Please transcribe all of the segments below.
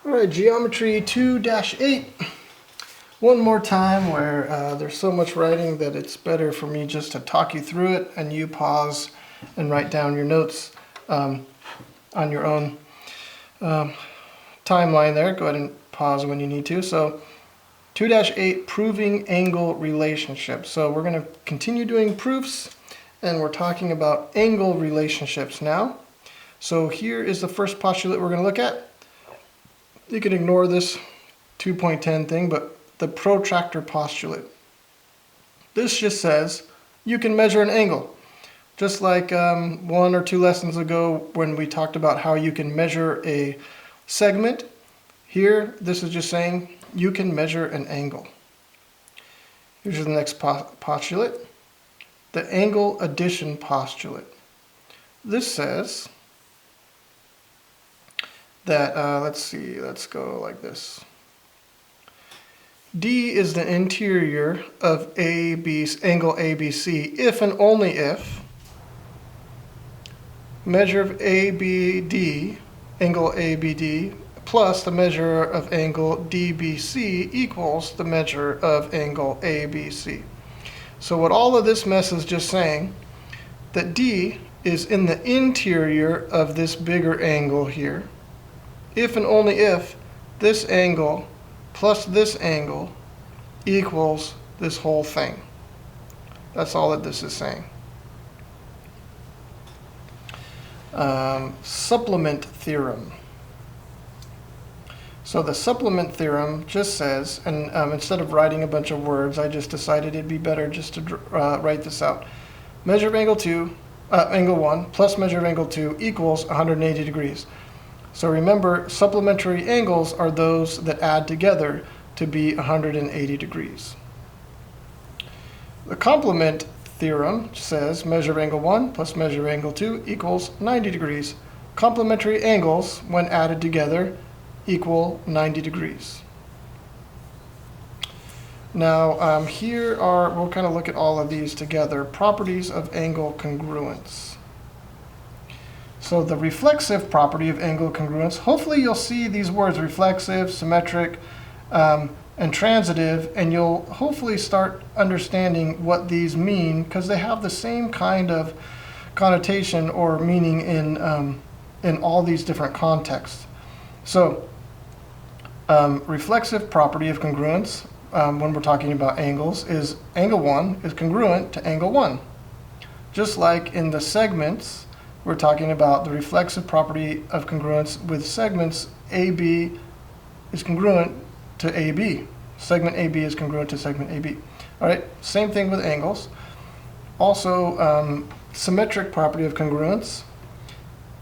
All right, geometry 2-8. One more time where there's so much writing that it's better for me just to talk you through it and you pause and write down your notes on your own timeline there. Go ahead and pause when you need to. So 2-8, proving angle relationships. So we're going to continue doing proofs, and we're talking about angle relationships now. So here is the first postulate we're going to look at. You can ignore this 2.10 thing, but the protractor postulate. This just says you can measure an angle. Just like 1 or 2 lessons ago when we talked about how you can measure a segment, here this is just saying you can measure an angle. Here's the next postulate, the angle addition postulate. This says that, let's go like this. D is the interior of angle ABC if and only if measure of ABD, angle ABD, plus the measure of angle DBC equals the measure of angle ABC. So what all of this mess is just saying, that D is in the interior of this bigger angle here, if and only if this angle plus this angle equals this whole thing. That's all that this is saying. Supplement theorem. So the supplement theorem just says, and instead of writing a bunch of words, I just decided it'd be better just to write this out. Measure of angle 1 plus measure of angle 2 equals 180 degrees. So remember, supplementary angles are those that add together to be 180 degrees. The complement theorem says measure of angle 1 plus measure of angle 2 equals 90 degrees. Complementary angles, when added together, equal 90 degrees. Now we'll kind of look at all of these together. Properties of angle congruence. So the reflexive property of angle congruence, hopefully you'll see these words reflexive, symmetric, and transitive, and you'll hopefully start understanding what these mean because they have the same kind of connotation or meaning in all these different contexts. So reflexive property of congruence, when we're talking about angles, is angle 1 is congruent to angle 1. Just like in the segments, we're talking about the reflexive property of congruence with segments. AB is congruent to AB. Segment AB is congruent to segment AB. All right, same thing with angles. Also, symmetric property of congruence.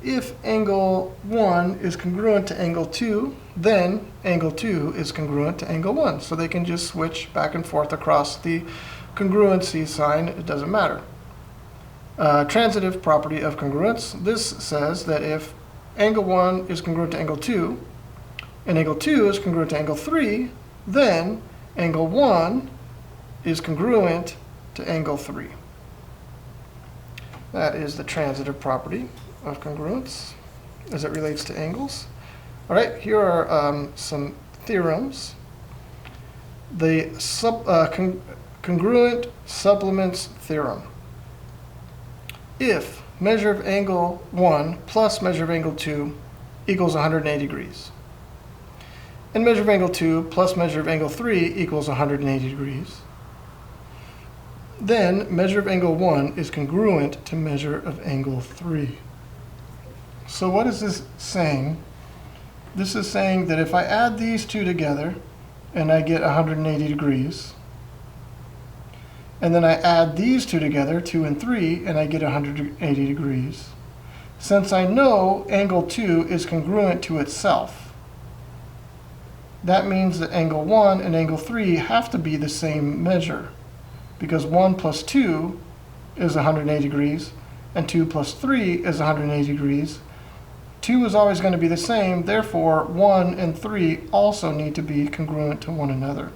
If angle 1 is congruent to angle 2, then angle 2 is congruent to angle 1. So they can just switch back and forth across the congruency sign. It doesn't matter. Transitive property of congruence. This says that if angle 1 is congruent to angle 2, and angle 2 is congruent to angle 3, then angle 1 is congruent to angle 3. That is the transitive property of congruence as it relates to angles. All right, here are some theorems. The congruent supplements theorem. If measure of angle 1 plus measure of angle 2 equals 180 degrees, and measure of angle 2 plus measure of angle 3 equals 180 degrees, then measure of angle 1 is congruent to measure of angle 3. So what is this saying? This is saying that if I add these two together and I get 180 degrees, and then I add these two together, 2 and 3, and I get 180 degrees, since I know angle 2 is congruent to itself, that means that angle 1 and angle 3 have to be the same measure, because 1 plus 2 is 180 degrees, and 2 plus 3 is 180 degrees. 2 is always going to be the same, therefore 1 and 3 also need to be congruent to one another.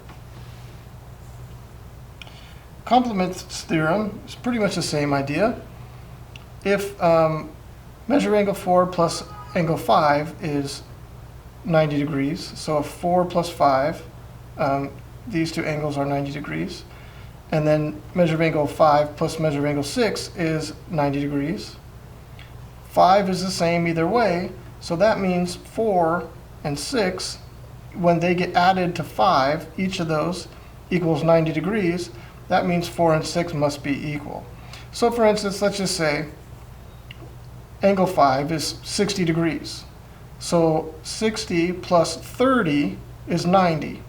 Complements theorem is pretty much the same idea. If measure angle 4 plus angle 5 is 90 degrees. So if 4 plus 5, these two angles are 90 degrees. And then measure of angle 5 plus measure of angle 6 is 90 degrees. 5 is the same either way, so that means 4 and 6, when they get added to 5, each of those equals 90 degrees. That means 4 and 6 must be equal. So for instance, let's just say angle 5 is 60 degrees. So 60 plus 30 is 90.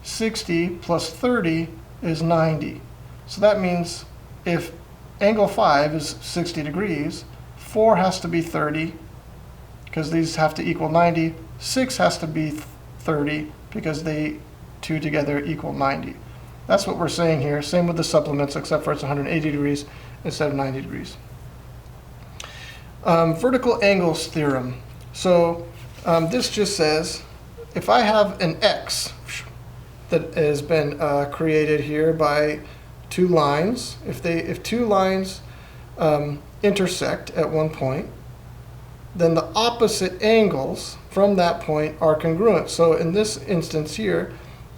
60 plus 30 is 90. So that means if angle 5 is 60 degrees, 4 has to be 30 because these have to equal 90. 6 has to be 30 because they two together equal 90. That's what we're saying here. Same with the supplements, except for it's 180 degrees instead of 90 degrees. Vertical angles theorem. So this just says if I have an x that has been created here by two lines, if two lines intersect at one point, then the opposite angles from that point are congruent. So in this instance here,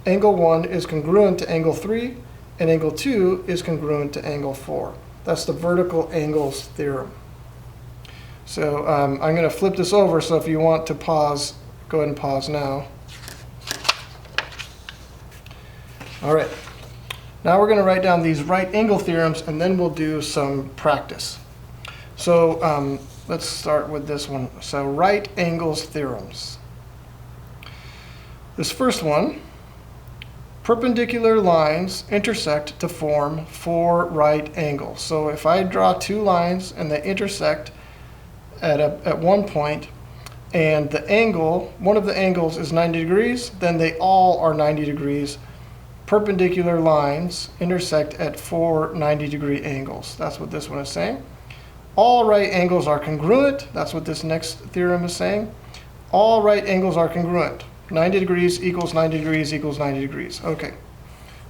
angle 1 is congruent to angle 3, and angle 2 is congruent to angle 4. That's the vertical angles theorem. So I'm going to flip this over, so if you want to pause, go ahead and pause now. All right. Now we're going to write down these right angle theorems, and then we'll do some practice. So let's start with this one. So right angles theorems. This first one, perpendicular lines intersect to form four right angles. So if I draw two lines and they intersect at one point, and the angle, one of the angles is 90 degrees, then they all are 90 degrees. Perpendicular lines intersect at four 90-degree angles. That's what this one is saying. All right angles are congruent. That's what this next theorem is saying. All right angles are congruent. 90 degrees equals 90 degrees equals 90 degrees. Okay.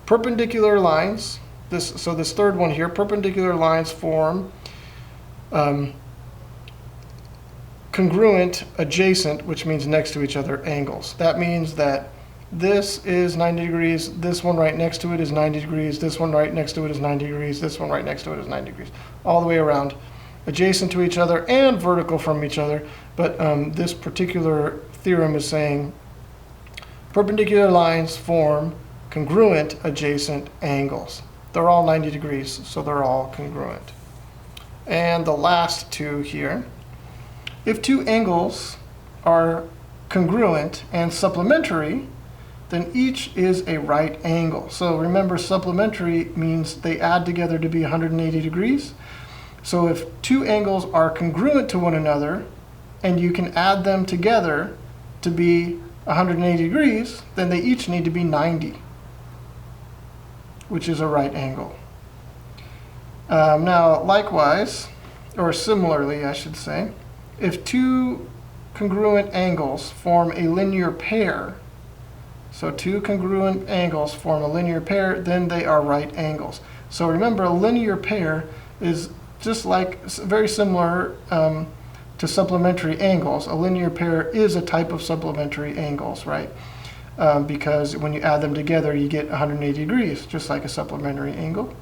Perpendicular lines. So this third one here, perpendicular lines form congruent adjacent, which means next to each other, angles. That means that this is 90 degrees, this one right next to it is 90 degrees, this one right next to it is 90 degrees, this one right next to it is 90 degrees, all the way around, adjacent to each other and vertical from each other. But this particular theorem is saying perpendicular lines form congruent adjacent angles. They're all 90 degrees, so they're all congruent. And the last two here, if two angles are congruent and supplementary, then each is a right angle. So remember, supplementary means they add together to be 180 degrees. So if two angles are congruent to one another and you can add them together to be 180 degrees, then they each need to be 90, which is a right angle. Now, likewise, or similarly, I should say, if two congruent angles form a linear pair, so two congruent angles form a linear pair, then they are right angles. So remember, a linear pair is just like very similar to supplementary angles. A linear pair is a type of supplementary angles, right? Because when you add them together, you get 180 degrees, just like a supplementary angle.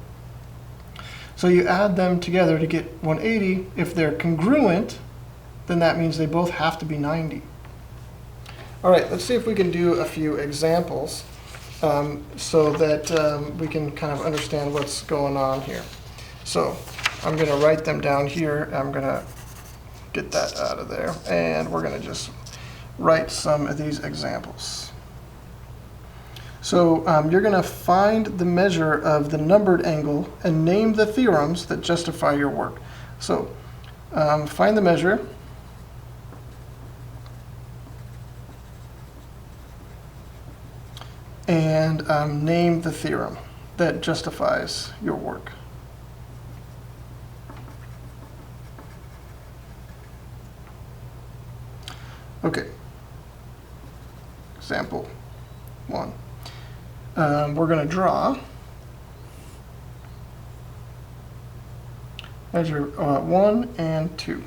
So you add them together to get 180. If they're congruent, then that means they both have to be 90. All right, let's see if we can do a few examples so that we can kind of understand what's going on here. So I'm going to write them down here. I'm going to get that out of there, and we're going to just write some of these examples. So you're going to find the measure of the numbered angle and name the theorems that justify your work. So find the measure. And name the theorem that justifies your work. Okay. Example 1. We're going to draw measure 1 and 2.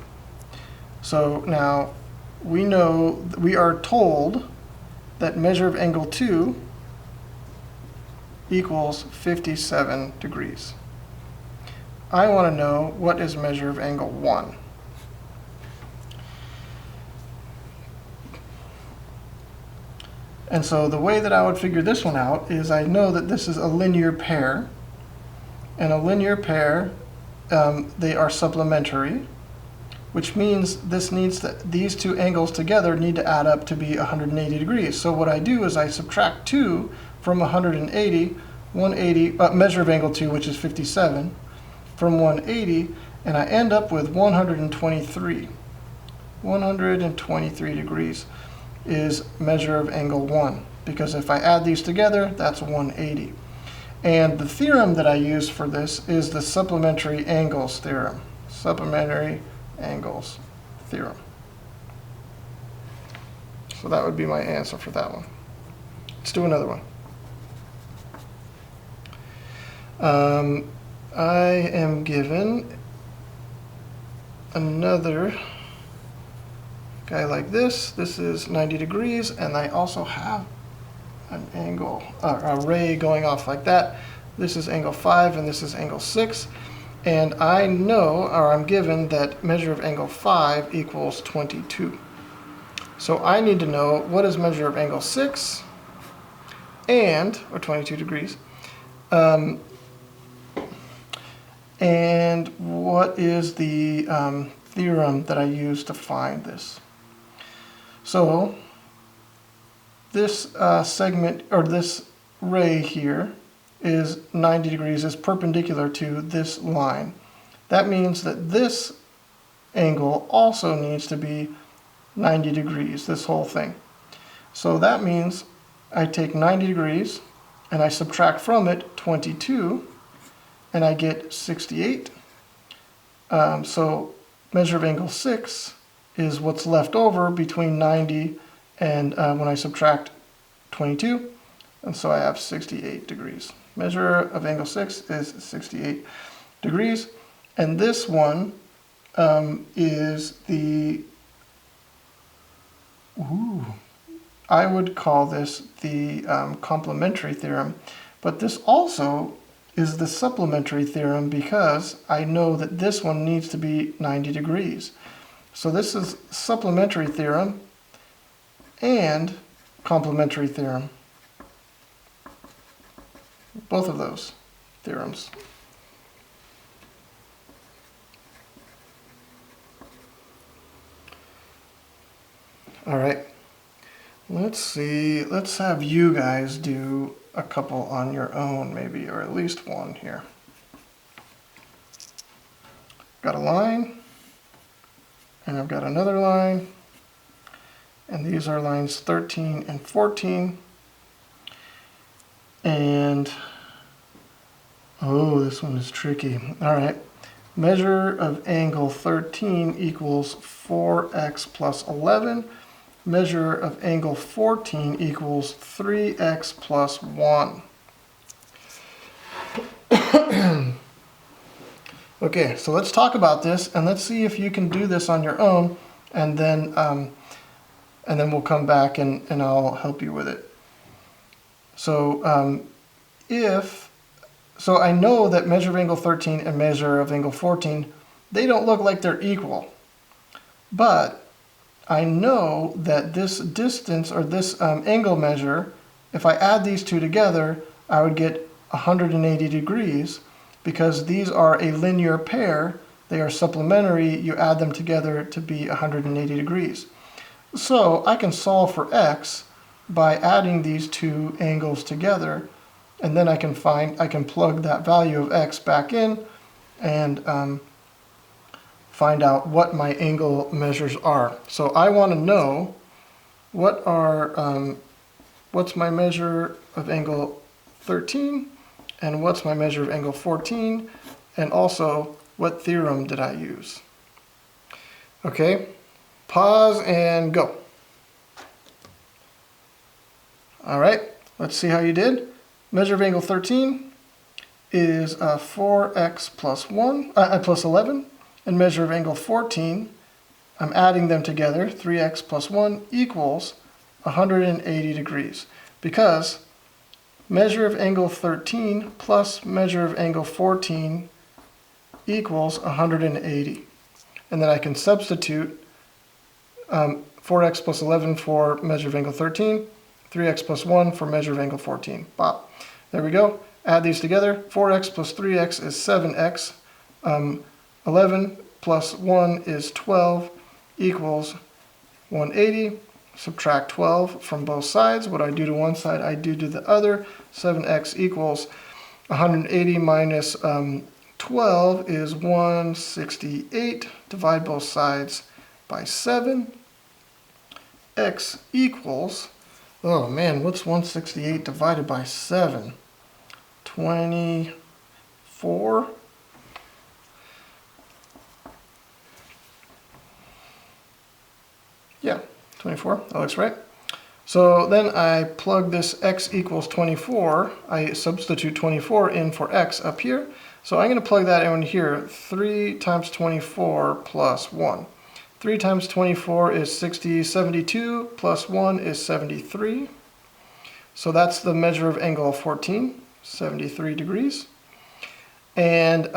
So now we know, we are told that measure of angle 2 equals 57 degrees. I want to know what is measure of angle 1. And so the way that I would figure this one out is I know that this is a linear pair. And a linear pair, they are supplementary, which means these two angles together need to add up to be 180 degrees. So what I do is I subtract 2 from 180, measure of angle 2, which is 57, from 180, and I end up with 123. 123 degrees is measure of angle 1, because if I add these together, that's 180. And the theorem that I use for this is the supplementary angles theorem. Supplementary angles theorem. So that would be my answer for that one. Let's do another one. I am given another guy like this. This is 90 degrees, and I also have an angle, a ray going off like that. This is angle 5, and this is angle 6. And I know, or I'm given, that measure of angle 5 equals 22. So I need to know what is measure of angle 6 or 22 degrees, and what is the theorem that I use to find this. So this segment, or this ray here, is 90 degrees, is perpendicular to this line. That means that this angle also needs to be 90 degrees, this whole thing. So that means I take 90 degrees and I subtract from it 22, and I get 68. So measure of angle 6 is what's left over between 90 and when I subtract 22, and so I have 68 degrees. Measure of angle 6 is 68 degrees, and this one is the, I would call this the complementary theorem, but this also is the supplementary theorem because I know that this one needs to be 90 degrees. So this is supplementary theorem and complementary theorem. Both of those theorems. All right, let's see, let's have you guys do a couple on your own maybe, or at least one here. Got a line, and I've got another line, and these are lines 13 and 14. And, oh, this one is tricky. All right, measure of angle 13 equals 4x plus 11. Measure of angle 14 equals 3x plus 1. Okay, so let's talk about this, and let's see if you can do this on your own, and then we'll come back and I'll help you with it. So so I know that measure of angle 13 and measure of angle 14, they don't look like they're equal. But I know that this distance, or this angle measure, if I add these two together, I would get 180 degrees, because these are a linear pair. They are supplementary. You add them together to be 180 degrees. So I can solve for x by adding these two angles together, and then I can plug that value of x back in and find out what my angle measures are. So I want to know what's my measure of angle 13 and what's my measure of angle 14, and also what theorem did I use. Okay, pause and go. All right, let's see how you did. Measure of angle 13 is 4x plus 11, and measure of angle 14 I'm adding them together, 3x plus 1 equals 180 degrees, because measure of angle 13 plus measure of angle 14 equals 180. And then I can substitute 4x plus 11 for measure of angle 13, 3x plus 1 for measure of angle 14. Bop. There we go. Add these together. 4x plus 3x is 7x. 11 plus 1 is 12 equals 180. Subtract 12 from both sides. What I do to one side, I do to the other. 7x equals 180 minus 12 is 168. Divide both sides by 7. X equals, oh man, what's 168 divided by 7? 24. Yeah, 24, that looks right. So then I plug this x equals 24. I substitute 24 in for x up here. So I'm going to plug that in here. 3 times 24 plus 1. 3 times 24 is 60, 72, plus 1 is 73. So that's the measure of angle 14, 73 degrees. And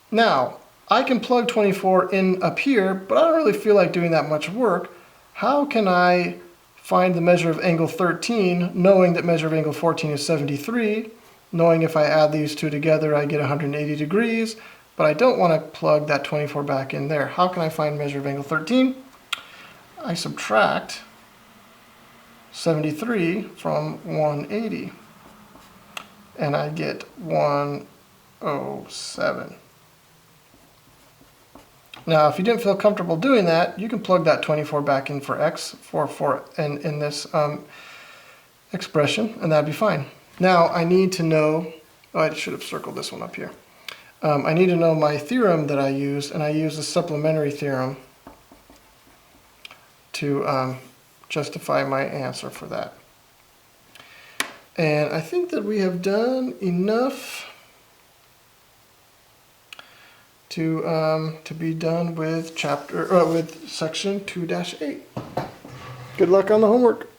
now, I can plug 24 in up here, but I don't really feel like doing that much work. How can I find the measure of angle 13, knowing that measure of angle 14 is 73, knowing if I add these two together I get 180 degrees, but I don't want to plug that 24 back in there. How can I find measure of angle 13? I subtract 73 from 180, and I get 107. Now, if you didn't feel comfortable doing that, you can plug that 24 back in for x in this expression, and that'd be fine. Now, I need to know, oh, I should have circled this one up here. I need to know my theorem that I used, and I used the supplementary theorem to justify my answer for that. And I think that we have done enough to be done with with section 2-8. Good luck on the homework.